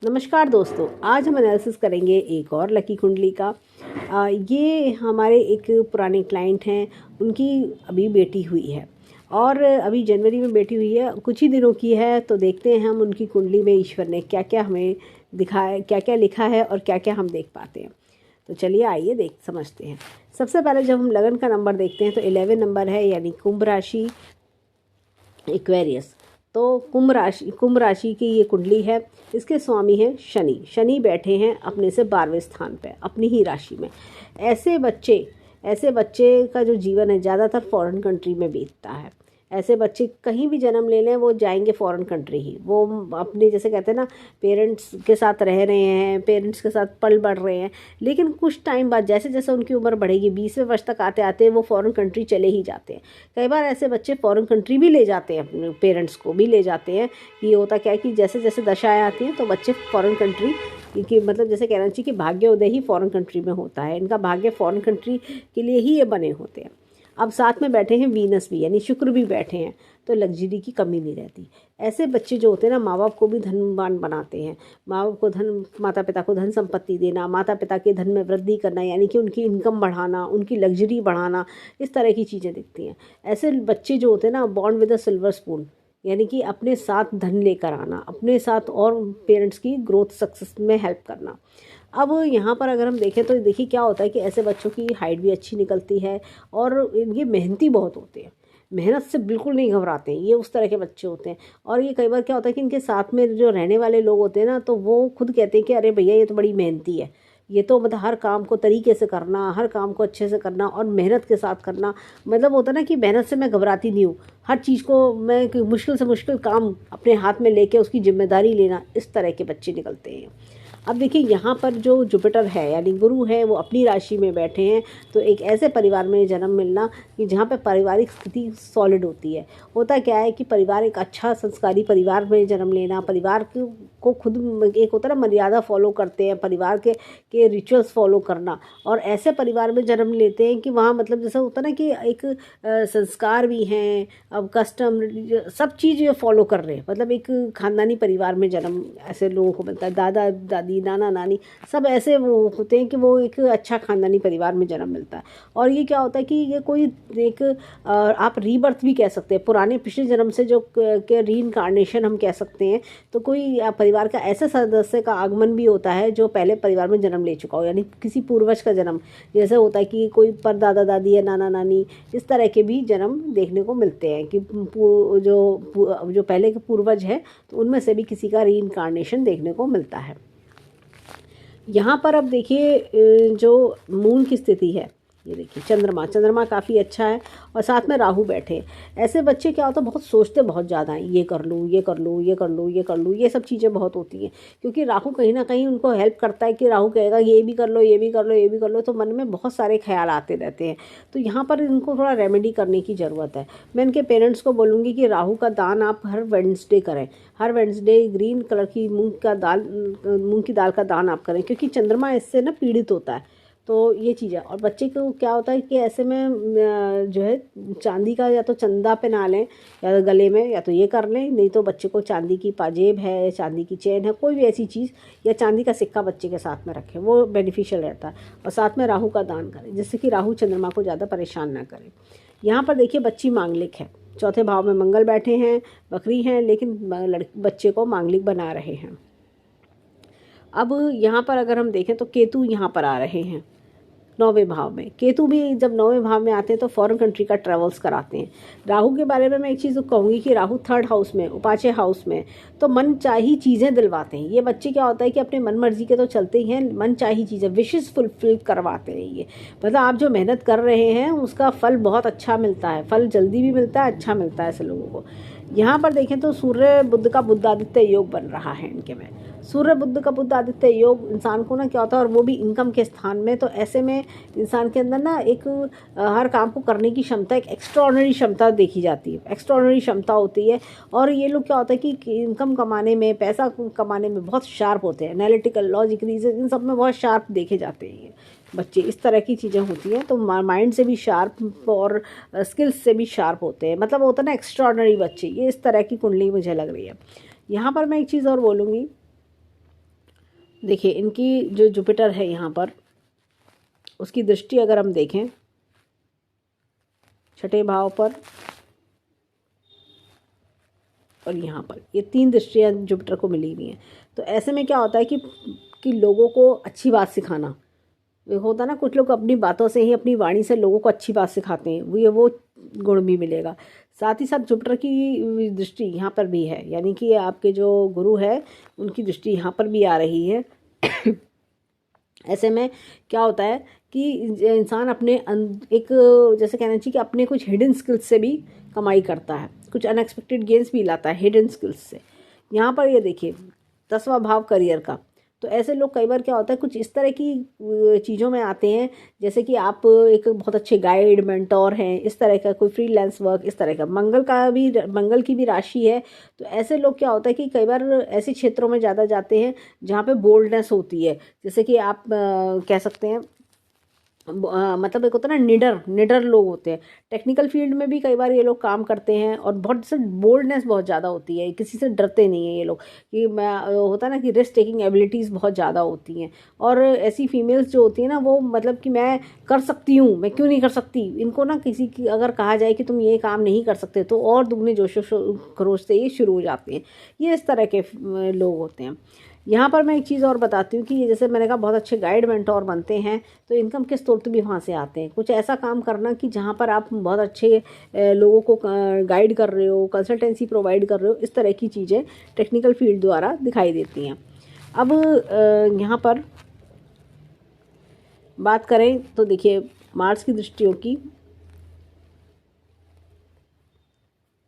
नमस्कार दोस्तों, आज हम एनालिसिस करेंगे एक और लकी कुंडली का। ये हमारे एक पुराने क्लाइंट हैं, उनकी अभी बेटी हुई है और अभी जनवरी में बेटी हुई है, कुछ ही दिनों की है। तो देखते हैं हम उनकी कुंडली में ईश्वर ने क्या क्या हमें दिखाया, क्या क्या लिखा है और क्या क्या हम देख पाते हैं। तो चलिए आइए देख समझते हैं। सबसे पहले जब हम लगन का नंबर देखते हैं तो 11 नंबर है, यानी कुंभ राशि, एक्वेरियस। तो कुंभ राशि की ये कुंडली है। इसके स्वामी हैं शनि। शनि बैठे हैं अपने से 12वें स्थान पे, अपनी ही राशि में। ऐसे बच्चे का जो जीवन है ज़्यादातर फॉरेन कंट्री में बीतता है। ऐसे बच्चे कहीं भी जन्म ले लें वो जाएंगे फॉरेन कंट्री ही। वो अपने जैसे कहते हैं ना, पेरेंट्स के साथ रह रहे हैं, पेरेंट्स के साथ पल बढ़ रहे हैं, लेकिन कुछ टाइम बाद जैसे जैसे उनकी उम्र बढ़ेगी 20वें वर्ष तक आते आते वो फॉरेन कंट्री चले ही जाते हैं। कई बार ऐसे बच्चे फॉरेन कंट्री भी ले जाते हैं, अपने पेरेंट्स को भी ले जाते हैं। ये होता क्या है कि जैसे जैसे दशाएँ आती हैं तो बच्चे फॉरेन कंट्री कि मतलब जैसे कहना चाहिए कि भाग्योदय ही फॉरेन कंट्री में होता है। इनका भाग्य फॉरेन कंट्री के लिए ही ये बने होते हैं। अब साथ में बैठे हैं वीनस भी, यानी शुक्र भी बैठे हैं, तो लग्जरी की कमी नहीं रहती। ऐसे बच्चे जो होते हैं ना, माँ बाप को भी धनवान बनाते हैं। माँ बाप को माता पिता को धन संपत्ति देना, माता पिता के धन में वृद्धि करना, यानी कि उनकी इनकम बढ़ाना, उनकी लग्जरी बढ़ाना, इस तरह की चीज़ें दिखती हैं। ऐसे बच्चे जो होते हैं ना, born with a silver spoon, यानी कि अपने साथ धन लेकर आना, अपने साथ और पेरेंट्स की ग्रोथ सक्सेस में हेल्प करना। अब यहाँ पर अगर हम देखें तो देखिए क्या होता है कि ऐसे बच्चों की हाइट भी अच्छी निकलती है और ये मेहनती बहुत होते हैं। मेहनत से बिल्कुल नहीं घबराते हैं, ये उस तरह के बच्चे होते हैं। और ये कई बार क्या होता है कि इनके साथ में जो रहने वाले लोग होते हैं ना, तो वो खुद कहते हैं कि अरे भैया ये तो बड़ी मेहनती है, ये तो मतलब हर काम को तरीके से करना, हर काम को अच्छे से करना और मेहनत के साथ करना। मतलब होता है ना कि मेहनत से मैं घबराती नहीं हूँ, हर चीज़ को मैं मुश्किल से मुश्किल काम अपने हाथ में लेके उसकी जिम्मेदारी लेना, इस तरह के बच्चे निकलते हैं। अब देखिए यहाँ पर जो जुपिटर है यानी गुरु है, वो अपनी राशि में बैठे हैं। तो एक ऐसे परिवार में जन्म मिलना कि जहाँ पे पारिवारिक स्थिति सॉलिड होती है। होता क्या है कि परिवार एक अच्छा संस्कारी परिवार में जन्म लेना, परिवार को खुद एक होता है ना, मर्यादा फॉलो करते हैं, परिवार के रिचुअल्स फॉलो करना। और ऐसे परिवार में जन्म लेते हैं कि वहाँ मतलब जैसा होता है ना कि एक संस्कार भी हैं, अब कस्टम सब चीज़ फॉलो कर रहे हैं। मतलब एक खानदानी परिवार में जन्म ऐसे लोगों को मिलता है। दादा दादी, नाना नानी सब ऐसे वो होते हैं कि वो एक अच्छा खानदानी परिवार में जन्म मिलता है। और ये क्या होता है कि ये कोई एक आप रीबर्थ भी कह सकते हैं, पुराने पिछले जन्म से जो के रीइंकार्नेशन हम कह सकते हैं। तो कोई परिवार का ऐसे सदस्य का आगमन भी होता है जो पहले परिवार में जन्म ले चुका हो, यानी किसी पूर्वज का जन्म। जैसे होता है कि कोई परदादा दादी या नाना नानी, इस तरह के भी जन्म देखने को मिलते हैं कि जो पहले के पूर्वज है तो उनमें से भी किसी का रीइंकार्नेशन देखने को मिलता है। यहाँ पर अब देखिए जो मून की स्थिति है, ये देखिए चंद्रमा काफ़ी अच्छा है और साथ में राहु बैठे। ऐसे बच्चे क्या होता है, बहुत सोचते बहुत ज़्यादा हैं, ये कर लूँ, ये कर लूँ, ये कर लूँ, ये कर लूँ, ये सब चीज़ें बहुत होती हैं। क्योंकि राहु कहीं ना कहीं उनको हेल्प करता है कि राहु कहेगा ये भी कर लो, ये भी कर लो, ये भी कर लो, तो मन में बहुत सारे ख्याल आते रहते हैं। तो यहाँ पर इनको थोड़ा रेमेडी करने की ज़रूरत है। मैं इनके पेरेंट्स को बोलूँगी कि राहु का दान आप हर वेडनेसडे करें। हर वेडनेसडे ग्रीन कलर की मूंग की दाल का दान आप करें, क्योंकि चंद्रमा इससे ना पीड़ित होता है। तो ये चीज़ है। और बच्चे को क्या होता है कि ऐसे में जो है चांदी का या तो चंदा पहना लें या गले में, या तो ये कर लें, नहीं तो बच्चे को चांदी की पाजेब है, चांदी की चेन है, कोई भी ऐसी चीज़ या चांदी का सिक्का बच्चे के साथ में रखें, वो बेनिफिशियल रहता है। और साथ में राहु का दान करें, जिससे कि राहु चंद्रमा को ज़्यादा परेशान ना करें। यहाँ पर देखिए बच्ची मांगलिक है, चौथे भाव में मंगल बैठे हैं, बकरी हैं, लेकिन बच्चे को मांगलिक बना रहे हैं। अब यहाँ पर अगर हम देखें तो केतु यहाँ पर आ रहे हैं 9वें भाव में। केतु भी जब 9वें भाव में आते हैं तो फॉरेन कंट्री का ट्रेवल्स कराते हैं। राहु के बारे में मैं एक चीज़ कहूँगी कि राहु 3rd हाउस में, उपाचे हाउस में, तो मन चाही चीज़ें दिलवाते हैं। ये बच्चे क्या होता है कि अपने मन मर्जी के तो चलते ही हैं, मन चाही चीज़ें, विशेस फुलफिल करवाते हैं ये। मतलब आप जो मेहनत कर रहे हैं उसका फल बहुत अच्छा मिलता है, फल जल्दी भी मिलता है, अच्छा मिलता है ऐसे लोगों को। यहाँ पर देखें तो सूर्य बुध का बुधादित्य योग बन रहा है इनके में। सूर्य बुध का बुधादित्य योग इंसान को ना क्या होता है, और वो भी इनकम के स्थान में, तो ऐसे में इंसान के अंदर ना एक हर काम को करने की क्षमता, एक एक्स्ट्राऑर्डिनरी क्षमता देखी जाती है, एक्स्ट्राऑर्डिनरी क्षमता होती है। और ये लोग क्या होता है कि इनकम कमाने में, पैसा कमाने में बहुत शार्प होते हैं, एनालिटिकल, लॉजिक, रीजन, इन सब में बहुत शार्प देखे जाते हैं ये बच्चे। इस तरह की चीज़ें होती हैं, तो माइंड से भी शार्प और स्किल्स से भी शार्प होते हैं। मतलब होता है ना एक्स्ट्राऑर्डिनरी बच्चे, ये इस तरह की कुंडली मुझे लग रही है। यहाँ पर मैं एक चीज़ और बोलूँगी देखिए इनकी जो जुपिटर है यहाँ पर, उसकी दृष्टि अगर हम देखें छठे भाव पर और यहाँ पर, ये 3 दृष्टियाँ जुपिटर को मिली हुई हैं। तो ऐसे में क्या होता है कि लोगों को अच्छी बात सिखाना होता है ना, कुछ लोग अपनी बातों से ही, अपनी वाणी से लोगों को अच्छी बात सिखाते हैं, वो गुण भी मिलेगा। साथ ही साथ जुपिटर की दृष्टि यहाँ पर भी है, यानी कि आपके जो गुरु है उनकी दृष्टि यहाँ पर भी आ रही है। ऐसे में क्या होता है कि इंसान अपने एक, जैसे कहना चाहिए कि अपने कुछ हिडन स्किल्स से भी कमाई करता है, कुछ अनएक्सपेक्टेड गेंस भी लाता है हिडन स्किल्स से। यहाँ पर ये देखिए 10वां भाव करियर का, तो ऐसे लोग कई बार क्या होता है कुछ इस तरह की चीज़ों में आते हैं, जैसे कि आप एक बहुत अच्छे गाइड मेंटोर हैं, इस तरह का कोई फ्रीलांस वर्क, इस तरह का। मंगल की भी राशि है, तो ऐसे लोग क्या होता है कि कई बार ऐसे क्षेत्रों में ज़्यादा जाते हैं जहाँ पे बोल्डनेस होती है, जैसे कि आप कह सकते हैं मतलब एक होता है ना निडर लोग होते हैं। टेक्निकल फील्ड में भी कई बार ये लोग काम करते हैं और बहुत से बोल्डनेस बहुत ज़्यादा होती है, किसी से डरते नहीं हैं ये लोग, कि मैं होता है ना कि रिस्क टेकिंग एबिलिटीज़ बहुत ज़्यादा होती हैं। और ऐसी फीमेल्स जो होती हैं ना, वो मतलब कि मैं कर सकती हूँ, मैं क्यों नहीं कर सकती, इनको ना किसी की अगर कहा जाए कि तुम ये काम नहीं कर सकते तो और दुगने जोशो खरोश से ये शुरू हो जाते हैं। ये इस तरह के लोग होते हैं। यहाँ पर मैं एक चीज़ और बताती हूँ कि ये जैसे मैंने कहा बहुत अच्छे गाइड मेंटोर बनते हैं, तो इनकम के स्रोत भी वहाँ से आते हैं। कुछ ऐसा काम करना कि जहाँ पर आप बहुत अच्छे लोगों को गाइड कर रहे हो, कंसल्टेंसी प्रोवाइड कर रहे हो, इस तरह की चीज़ें टेक्निकल फील्ड द्वारा दिखाई देती हैं। अब यहाँ पर बात करें तो देखिए मार्स की दृष्टियों की,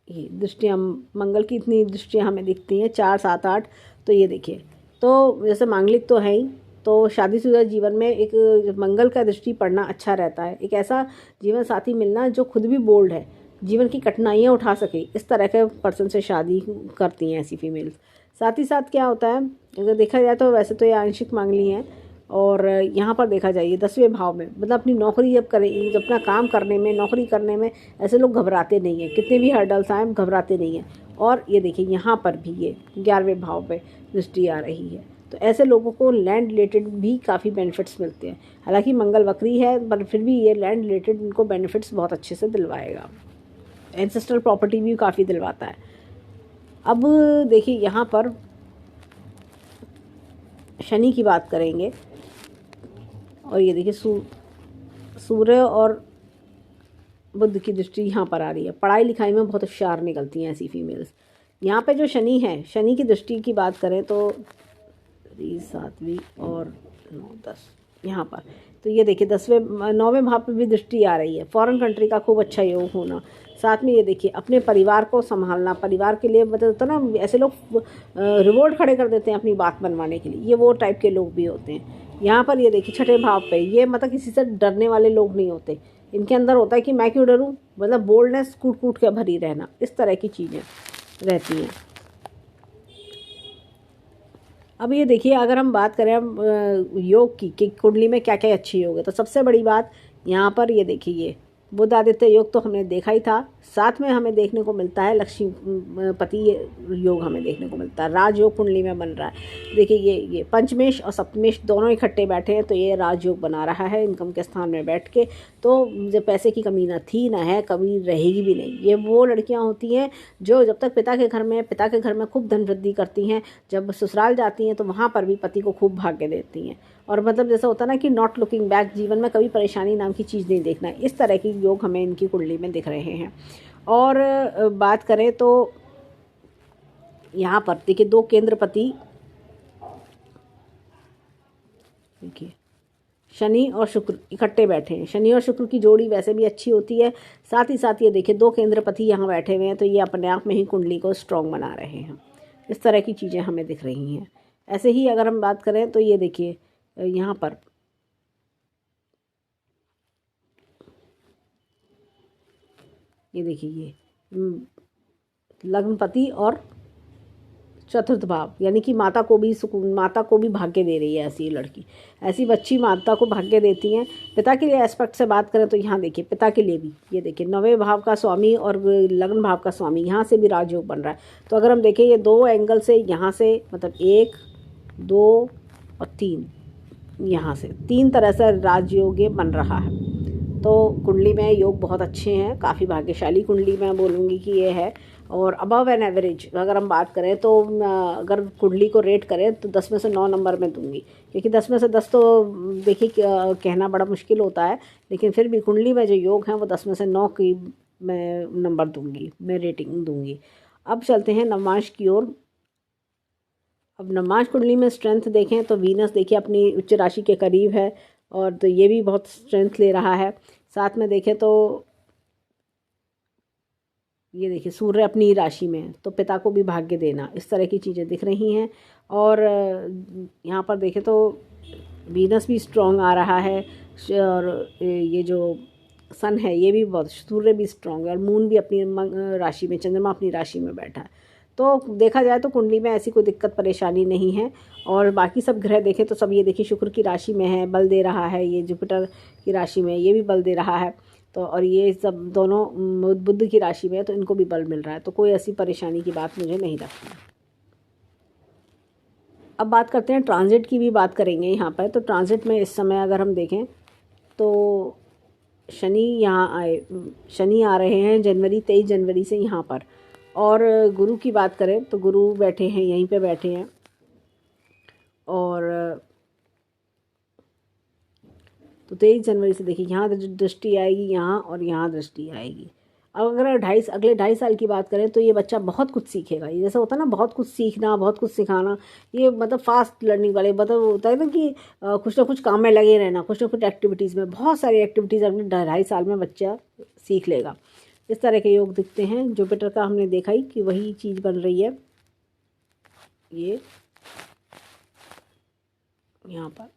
ये दृष्टियाँ मंगल की इतनी दृष्टियाँ हमें दिखती हैं 4, 7, 8। तो ये देखिए, तो जैसे मांगलिक तो है ही, तो शादीशुदा जीवन में एक मंगल का दृष्टि पड़ना अच्छा रहता है। एक ऐसा जीवन साथी मिलना जो खुद भी बोल्ड है, जीवन की कठिनाइयाँ उठा सके, इस तरह के पर्सन से शादी करती हैं ऐसी फीमेल्स। साथ ही साथ क्या होता है, अगर देखा जाए तो वैसे तो ये आंशिक मांगली हैं, और यहाँ पर देखा जाए 10वें भाव में, मतलब अपनी नौकरी जब करें, जब अपना काम करने में, नौकरी करने में ऐसे लोग घबराते नहीं हैं, कितने भी हर्डल्स आए घबराते नहीं हैं। और ये देखिए यहाँ पर भी ये 11वें भाव पे दृष्टि आ रही है, तो ऐसे लोगों को लैंड रिलेटेड भी काफ़ी बेनिफिट्स मिलते हैं। हालांकि मंगल वक्री है, पर फिर भी ये लैंड रिलेटेड इनको बेनिफिट्स बहुत अच्छे से दिलवाएगा। एंसेस्ट्रल प्रॉपर्टी भी काफ़ी दिलवाता है। अब देखिए यहाँ पर शनि की बात करेंगे, और ये देखिए सूर्य और बुध की दृष्टि यहाँ पर आ रही है। पढ़ाई लिखाई में बहुत होशियार निकलती हैं ऐसी फीमेल्स। यहाँ पे जो शनि है, शनि की दृष्टि की बात करें तो 7वीं और 9, 10 यहाँ पर, तो ये देखिए 9वें भाव पे भी दृष्टि आ रही है। फॉरेन कंट्री का खूब अच्छा योग होना। साथ में ये देखिए अपने परिवार को संभालना, परिवार के लिए मतलब होता ना, ऐसे लोग रिवॉर्ड खड़े कर देते हैं अपनी बात बनवाने के लिए, ये वो टाइप के लोग भी होते हैं। यहाँ पर ये देखिए 6ठे भाव पे, ये मतलब किसी से डरने वाले लोग नहीं होते, इनके अंदर होता है कि मैं क्यों डरूं, मतलब बोल्डनेस कूट कूट के भरी रहना, इस तरह की चीज़ें रहती हैं। अब ये देखिए अगर हम बात करें योग की कि कुंडली में क्या क्या अच्छे योग है, तो सबसे बड़ी बात यहाँ पर ये देखिए, ये बुध आदित्य योग तो हमने देखा ही था। साथ में हमें देखने को मिलता है लक्ष्मीपति योग हमें देखने को मिलता है, राजयोग कुंडली में बन रहा है। देखिए ये पंचमेश और सप्तमेश दोनों इकट्ठे बैठे हैं, तो ये राजयोग बना रहा है इनकम के स्थान में बैठ के। तो जब पैसे की कमी ना थी ना है, कभी रहेगी भी नहीं। ये वो लड़कियां होती हैं जो जब तक पिता के घर में खूब धन वृद्धि करती हैं, जब ससुराल जाती हैं तो वहाँ पर भी पति को खूब भाग्य देती हैं। और मतलब जैसा होता है ना कि नॉट लुकिंग बैक, जीवन में कभी परेशानी नाम की चीज़ नहीं देखना है, इस तरह की योग हमें इनकी कुंडली में दिख रहे हैं। और बात करें तो यहाँ पर देखिए 2 केंद्रपति, देखिए शनि और शुक्र इकट्ठे बैठे हैं। शनि और शुक्र की जोड़ी वैसे भी अच्छी होती है। साथ ही साथ ये देखिए 2 केंद्रपति यहाँ बैठे हुए हैं, तो ये अपने आप में ही कुंडली को स्ट्रॉन्ग बना रहे हैं। इस तरह की चीज़ें हमें दिख रही हैं। ऐसे ही अगर हम बात करें तो ये देखिए यहाँ पर ये देखिए ये लग्नपति और चतुर्थ भाव, यानी कि माता को भी सुकून, माता को भी भाग्य दे रही है ऐसी लड़की। ऐसी बच्ची माता को भाग्य देती हैं। पिता के लिए एस्पेक्ट से बात करें तो यहाँ देखिए पिता के लिए भी ये देखिए 9वें भाव का स्वामी और लग्न भाव का स्वामी, यहाँ से भी राजयोग बन रहा है। तो अगर हम देखें ये 2 एंगल से, यहाँ से मतलब 1, 2, और 3 यहाँ से, 3 तरह से राजयोग ये बन रहा है। तो कुंडली में योग बहुत अच्छे हैं, काफ़ी भाग्यशाली कुंडली मैं बोलूँगी कि ये है। और अबव एन एवरेज अगर हम बात करें तो अगर कुंडली को रेट करें तो 10 में से 9 नंबर में दूंगी, क्योंकि 10 में से 10 तो देखिए कहना बड़ा मुश्किल होता है, लेकिन फिर भी कुंडली में जो योग हैं वो 10 में से 9 की मैं नंबर दूंगी, मैं रेटिंग दूंगी। अब चलते हैं नवमांश की ओर। अब नवमांश कुंडली में स्ट्रेंथ देखें तो वीनस देखिए अपनी उच्च राशि के करीब है, और तो ये भी बहुत स्ट्रेंथ ले रहा है। साथ में देखें तो ये देखिए सूर्य अपनी राशि में है, तो पिता को भी भाग्य देना, इस तरह की चीज़ें दिख रही हैं। और यहाँ पर देखें तो वीनस भी स्ट्रॉन्ग आ रहा है, और ये जो सन है ये भी बहुत, सूर्य भी स्ट्रॉन्ग है, और मून भी अपनी राशि में, चंद्रमा अपनी राशि में बैठा है। तो देखा जाए तो कुंडली में ऐसी कोई दिक्कत परेशानी नहीं है। और बाकी सब ग्रह देखें तो सब ये देखिए शुक्र की राशि में है, बल दे रहा है, ये जुपिटर की राशि में ये भी बल दे रहा है, तो और ये सब दोनों बुध की राशि में है, तो इनको भी बल मिल रहा है, तो कोई ऐसी परेशानी की बात मुझे नहीं लगती। अब बात करते हैं ट्रांजिट की, भी बात करेंगे यहाँ पर। तो ट्रांजिट में इस समय अगर हम देखें तो शनि यहाँ आए, शनि आ रहे हैं जनवरी 23 जनवरी से यहाँ पर। और गुरु की बात करें तो गुरु बैठे हैं, यहीं पे बैठे हैं, और तो 23 जनवरी से देखिए यहाँ दृष्टि आएगी, यहाँ और यहाँ दृष्टि आएगी। अब अगर अगले 2.5 साल की बात करें तो ये बच्चा बहुत कुछ सीखेगा। ये जैसा होता है ना, बहुत कुछ सीखना, बहुत कुछ सिखाना, ये मतलब फास्ट लर्निंग वाले, मतलब होता है ना कि कुछ ना कुछ काम में लगे रहना, कुछ ना कुछ एक्टिविटीज़ में, बहुत सारी एक्टिविटीज़ अगले 2.5 साल में बच्चा सीख लेगा। इस तरह के योग दिखते हैं। जुपिटर का हमने देखा ही कि वही चीज़ बन रही है, ये यहाँ पर,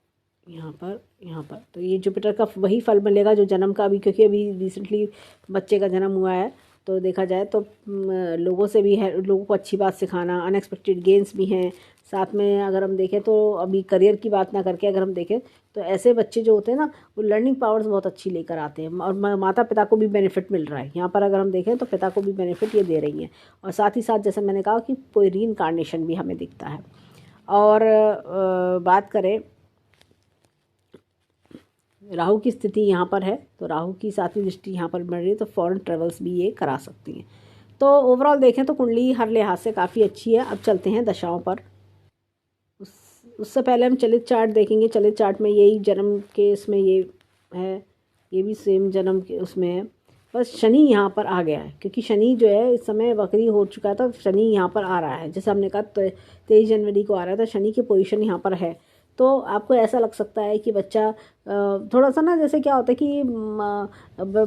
यहाँ पर, यहाँ पर, तो ये जुपिटर का वही फल मिलेगा जो जन्म का, अभी क्योंकि अभी रिसेंटली बच्चे का जन्म हुआ है, तो देखा जाए तो लोगों से भी है, लोगों को अच्छी बात सिखाना, अनएक्सपेक्टेड गेंस भी हैं साथ में। अगर हम देखें तो अभी करियर की बात ना करके अगर हम देखें तो ऐसे बच्चे जो होते हैं ना, वो लर्निंग पावर्स बहुत अच्छी लेकर आते हैं, और माता पिता को भी बेनिफिट मिल रहा है। यहाँ पर अगर हम देखें तो पिता को भी बेनिफिट ये दे रही हैं, और साथ ही साथ जैसे मैंने कहा कि कोई रीइंकार्नेशन भी हमें दिखता है। और बात करें राहु की स्थिति यहाँ पर है, तो राहु की 7वीं दृष्टि यहाँ पर बन रही है, तो फॉरेन ट्रेवल्स भी ये करा सकती हैं। तो ओवरऑल देखें तो कुंडली हर लिहाज से काफ़ी अच्छी है। अब चलते हैं दशाओं पर। उससे पहले हम चलित चार्ट देखेंगे। चलित चार्ट में यही जन्म के इसमें ये है, ये भी सेम जन्म के उसमें है, बस शनि यहाँ पर आ गया है, क्योंकि शनि जो है इस समय वक्री हो चुका था, शनि यहाँ पर आ रहा है। जैसे हमने कहा 23 जनवरी को आ रहा था, शनि की पोजीशन यहाँ पर है। तो आपको ऐसा लग सकता है कि बच्चा थोड़ा सा ना, जैसे क्या होता है कि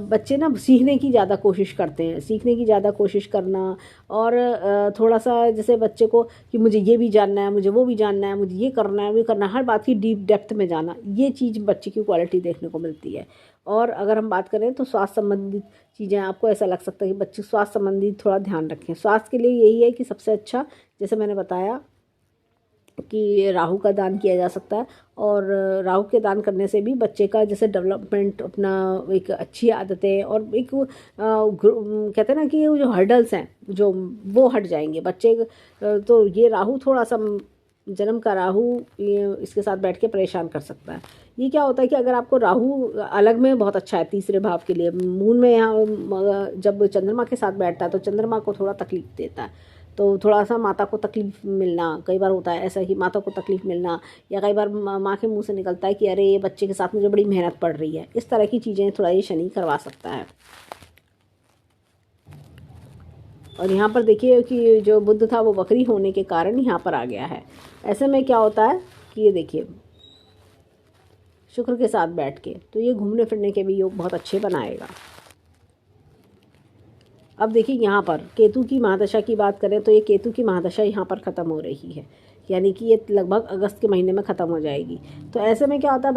बच्चे ना सीखने की ज़्यादा कोशिश करते हैं, सीखने की ज़्यादा कोशिश करना, और थोड़ा सा जैसे बच्चे को कि मुझे ये भी जानना है, मुझे वो भी जानना है, मुझे ये करना है, वो करना है, हर बात की डीप डेप्थ में जाना, ये चीज़ बच्चे की क्वालिटी देखने को मिलती है। और अगर हम बात करें तो स्वास्थ्य संबंधित चीज़ें, आपको ऐसा लग सकता है कि बच्चे स्वास्थ्य संबंधी थोड़ा ध्यान रखें। स्वास्थ्य के लिए यही है कि सबसे अच्छा, जैसे मैंने बताया कि राहु का दान किया जा सकता है, और राहु के दान करने से भी बच्चे का जैसे डेवलपमेंट, अपना एक अच्छी आदतें, और एक कहते हैं ना कि जो हर्डल्स हैं जो वो हट जाएंगे बच्चे। तो ये राहु थोड़ा सा, जन्म का राहु इसके साथ बैठ के परेशान कर सकता है। ये क्या होता है कि अगर आपको राहु अलग में बहुत अच्छा है, तीसरे भाव के लिए, मून में यहाँ जब चंद्रमा के साथ बैठता है तो चंद्रमा को थोड़ा तकलीफ देता है, तो थोड़ा सा माता को तकलीफ़ मिलना, कई बार होता है ऐसा कि माता को तकलीफ़ मिलना, या कई बार माँ के मुंह से निकलता है कि अरे ये बच्चे के साथ मुझे बड़ी मेहनत पड़ रही है, इस तरह की चीज़ें थोड़ा ये शनि करवा सकता है। और यहाँ पर देखिए कि जो बुध था वो वक्री होने के कारण यहाँ पर आ गया है। ऐसे में क्या होता है कि ये देखिए शुक्र के साथ बैठ के, तो ये घूमने फिरने के भी योग बहुत अच्छे बनाएगा। अब देखिए यहाँ पर केतु की महादशा की बात करें तो ये केतु की महादशा यहाँ पर ख़त्म हो रही है, यानी कि ये लगभग अगस्त के महीने में ख़त्म हो जाएगी। तो ऐसे में क्या होता है,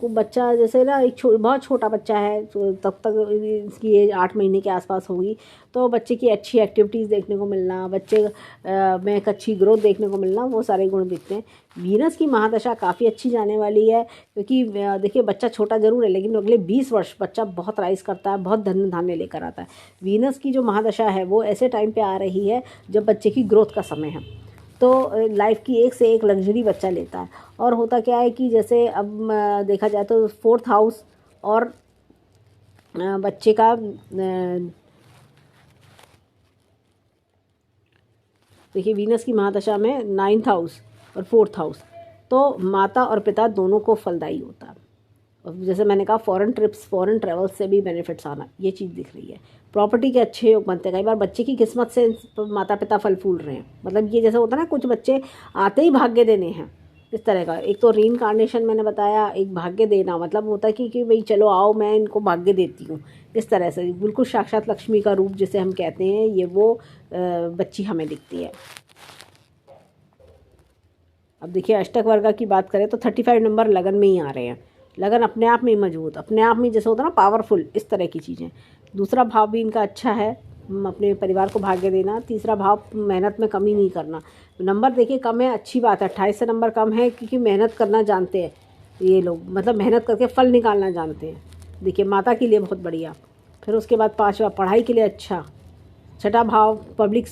बच्चा जैसे ना एक बहुत छोटा बच्चा है, तो तब तक इसकी एज 8 महीने के आसपास होगी, तो बच्चे की अच्छी एक्टिविटीज़ देखने को मिलना, बच्चे में एक अच्छी ग्रोथ देखने को मिलना, वो सारे गुण दिखते हैं। वीनस की महादशा काफ़ी अच्छी जाने वाली है, क्योंकि देखिए बच्चा छोटा ज़रूर है, लेकिन अगले 20 वर्ष बच्चा बहुत राइज करता है, बहुत धन धान्य लेकर आता है। वीनस की जो महादशा है वो ऐसे टाइम पे आ रही है जब बच्चे की ग्रोथ का समय है। तो लाइफ की एक से एक लग्जरी बच्चा लेता है। और होता क्या है कि जैसे अब देखा जाए तो फोर्थ हाउस और बच्चे का देखिए वीनस की महादशा में 9th हाउस और 4th हाउस, तो माता और पिता दोनों को फलदायी होता है। जैसे मैंने कहा फॉरेन ट्रिप्स, फॉरेन ट्रेवल्स से भी बेनिफिट्स आना, ये चीज़ दिख रही है। प्रॉपर्टी के अच्छे योग बनते हैं। कई बार बच्चे की किस्मत से माता पिता फल फूल रहे हैं, मतलब ये जैसे होता है ना, कुछ बच्चे आते ही भाग्य देने हैं, इस तरह का। एक तो रीइंकार्नेशन मैंने बताया, एक भाग्य देना, मतलब होता है कि भाई चलो आओ मैं इनको भाग्य देती हूँ, इस तरह से बिल्कुल साक्षात लक्ष्मी का रूप जिसे हम कहते हैं, ये वो बच्ची हमें दिखती है। अब देखिए अष्टक वर्गा की बात करें तो 35 नंबर लगन में ही आ रहे हैं। लगन अपने आप में ही मजबूत, अपने आप में जैसे होता है ना पावरफुल, इस तरह की चीज़ें। दूसरा भाव भी इनका अच्छा है, अपने परिवार को भाग्य देना। तीसरा भाव मेहनत में कमी नहीं करना। नंबर देखिए कम है, अच्छी बात है, 28 से नंबर कम है क्योंकि मेहनत करना जानते हैं ये लोग, मतलब मेहनत करके फल निकालना जानते हैं। देखिए माता के लिए बहुत बढ़िया। फिर उसके बाद 5वां पढ़ाई के लिए अच्छा। 6ठा भाव पब्लिक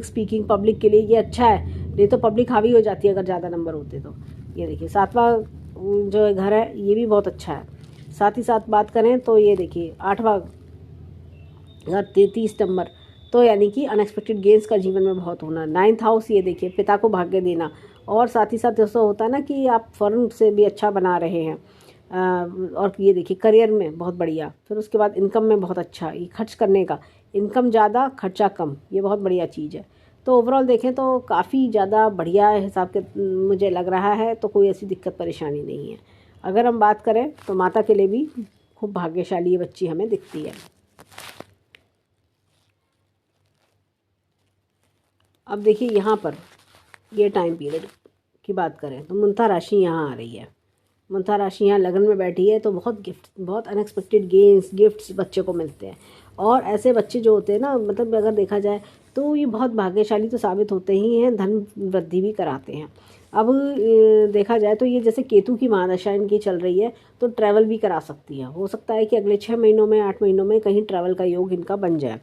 स्पीकिंग, पब्लिक के लिए ये अच्छा है, नहीं तो पब्लिक हावी हो जाती है अगर ज़्यादा नंबर होते तो। ये देखिए 7वां जो घर है ये भी बहुत अच्छा है। साथ ही साथ बात करें तो ये देखिए 8वां घर 30 नंबर, तो यानी कि अनएक्सपेक्टेड गेंस का जीवन में बहुत होना। 9th हाउस ये देखिए पिता को भाग्य देना, और साथ ही साथ ऐसा होता है ना कि आप फॉरेन से भी अच्छा बना रहे हैं। और ये देखिए करियर में बहुत बढ़िया। फिर उसके बाद इनकम में बहुत अच्छा, ये खर्च करने का, इनकम ज़्यादा खर्चा कम, ये बहुत बढ़िया चीज़ है। तो ओवरऑल देखें तो काफ़ी ज़्यादा बढ़िया हिसाब के मुझे लग रहा है, तो कोई ऐसी दिक्कत परेशानी नहीं है। अगर हम बात करें तो माता के लिए भी खूब भाग्यशाली ये बच्ची हमें दिखती है। अब देखिए यहाँ पर ये टाइम पीरियड की बात करें तो मुंथा राशि यहाँ आ रही है। मुंथा राशि यहाँ लगन में बैठी है, तो बहुत अनएक्सपेक्टेड गेंस, गिफ्ट्स बच्चे को मिलते हैं। और ऐसे बच्चे जो होते हैं ना, मतलब अगर देखा जाए तो ये बहुत भाग्यशाली तो साबित होते ही हैं, धन वृद्धि भी कराते हैं। अब देखा जाए तो ये जैसे केतु की महादशा इनकी चल रही है, तो ट्रैवल भी करा सकती है। हो सकता है कि अगले 6 महीनों में, 8 महीनों में कहीं ट्रैवल का योग इनका बन जाए।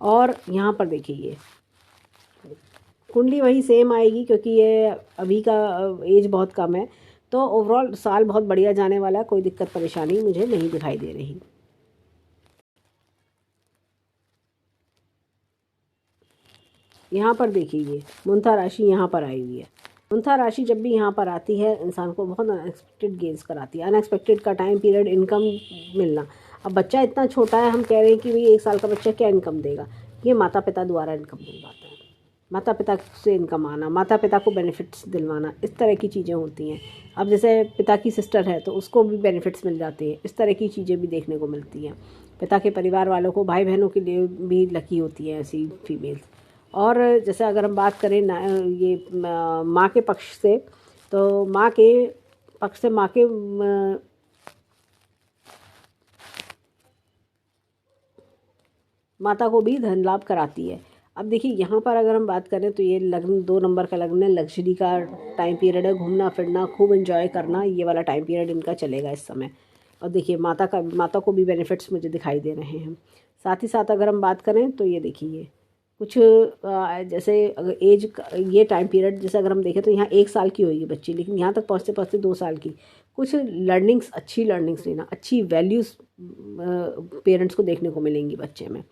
और यहाँ पर देखिए ये कुंडली वही सेम आएगी क्योंकि ये अभी का एज बहुत कम है, तो ओवरऑल साल बहुत बढ़िया जाने वाला है। कोई दिक्कत परेशानी मुझे नहीं दिखाई दे रही। यहाँ पर देखिए ये मुंथा राशि यहाँ पर आई हुई है। मुंथा राशि जब भी यहाँ पर आती है इंसान को बहुत अनएक्सपेक्टेड गेंस कराती है। अनएक्सपेक्टेड का टाइम पीरियड, इनकम मिलना। अब बच्चा इतना छोटा है, हम कह रहे हैं कि भाई 1 साल का बच्चा क्या इनकम देगा, ये माता पिता द्वारा इनकम दिलवाता है। माता पिता से इनकम आना, माता पिता को बेनिफिट्स दिलवाना, इस तरह की चीज़ें होती हैं। अब जैसे पिता की सिस्टर है तो उसको भी बेनिफिट्स मिल जाते हैं, इस तरह की चीज़ें भी देखने को मिलती हैं। पिता के परिवार वालों को, भाई बहनों के लिए भी लकी होती हैं ऐसी फीमेल्स। और जैसे अगर हम बात करें ना ये माँ के पक्ष से, तो माँ के पक्ष से माँ के माता को भी धन लाभ कराती है। अब देखिए यहाँ पर अगर हम बात करें तो ये लग्न 2 नंबर का लग्न है, लग्जरी का टाइम पीरियड है, घूमना फिरना, खूब एंजॉय करना, ये वाला टाइम पीरियड इनका चलेगा इस समय। और देखिए माता को भी बेनिफिट्स मुझे दिखाई दे रहे हैं। साथ ही साथ अगर हम बात करें तो ये देखिए कुछ जैसे अगर एज ये टाइम पीरियड जैसे अगर हम देखें तो यहाँ 1 साल की होगी बच्ची, लेकिन यहाँ तक पहुँचते पहुँचते 2 साल की। कुछ लर्निंग्स, अच्छी लर्निंग्स लेना, अच्छी वैल्यूज़ पेरेंट्स को देखने को मिलेंगी बच्चे में।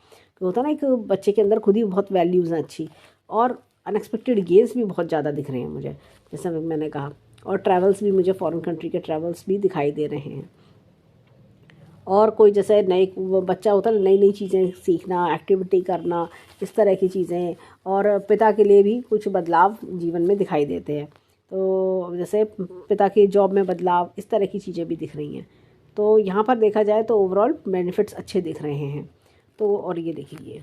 तो होता ना एक बच्चे के अंदर खुद ही बहुत वैल्यूज़ हैं अच्छी, और अनएक्सपेक्टेड गेंस भी बहुत ज़्यादा दिख रहे हैं मुझे, जैसा मैंने कहा। और ट्रैवल्स भी मुझे फॉरेन कंट्री के ट्रैवल्स भी दिखाई दे रहे हैं। और कोई जैसे नए बच्चा होता है, नई नई चीज़ें सीखना, एक्टिविटी करना, इस तरह की चीज़ें। और पिता के लिए भी कुछ बदलाव जीवन में दिखाई देते हैं, तो जैसे पिता की जॉब में बदलाव, इस तरह की चीज़ें भी दिख रही हैं। तो यहाँ पर देखा जाए तो ओवरऑल बेनिफिट्स अच्छे दिख रहे हैं। तो और ये देखिए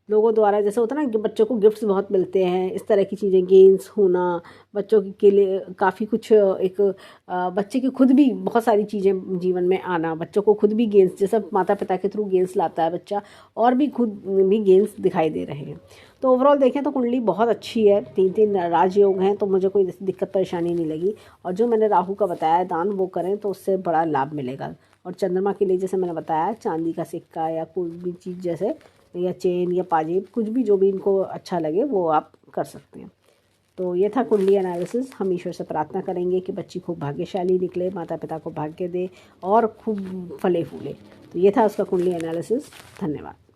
लोगों द्वारा जैसे होता है ना कि बच्चों को गिफ्ट्स बहुत मिलते हैं, इस तरह की चीज़ें, गेम्स होना बच्चों के लिए काफ़ी कुछ। एक बच्चे की खुद भी बहुत सारी चीज़ें जीवन में आना, बच्चों को खुद भी गेम्स, जैसे माता पिता के थ्रू गेम्स लाता है बच्चा, और भी खुद भी गेम्स दिखाई दे रहे हैं। तो ओवरऑल देखें तो कुंडली बहुत अच्छी है, 3 राजयोग हैं, तो मुझे कोई दिक्कत परेशानी नहीं लगी। और जो मैंने राहु का बताया दान वो करें तो उससे बड़ा लाभ मिलेगा। और चंद्रमा के लिए जैसे मैंने बताया चांदी का सिक्का या कोई भी चीज़ जैसे या चेन या पाजेब, कुछ भी जो भी इनको अच्छा लगे वो आप कर सकते हैं। तो ये था कुंडली एनालिसिस। हम ईश्वर से प्रार्थना करेंगे कि बच्ची खूब भाग्यशाली निकले, माता पिता को भाग्य दे और खूब फले फूले। तो ये था उसका कुंडली एनालिसिस। धन्यवाद।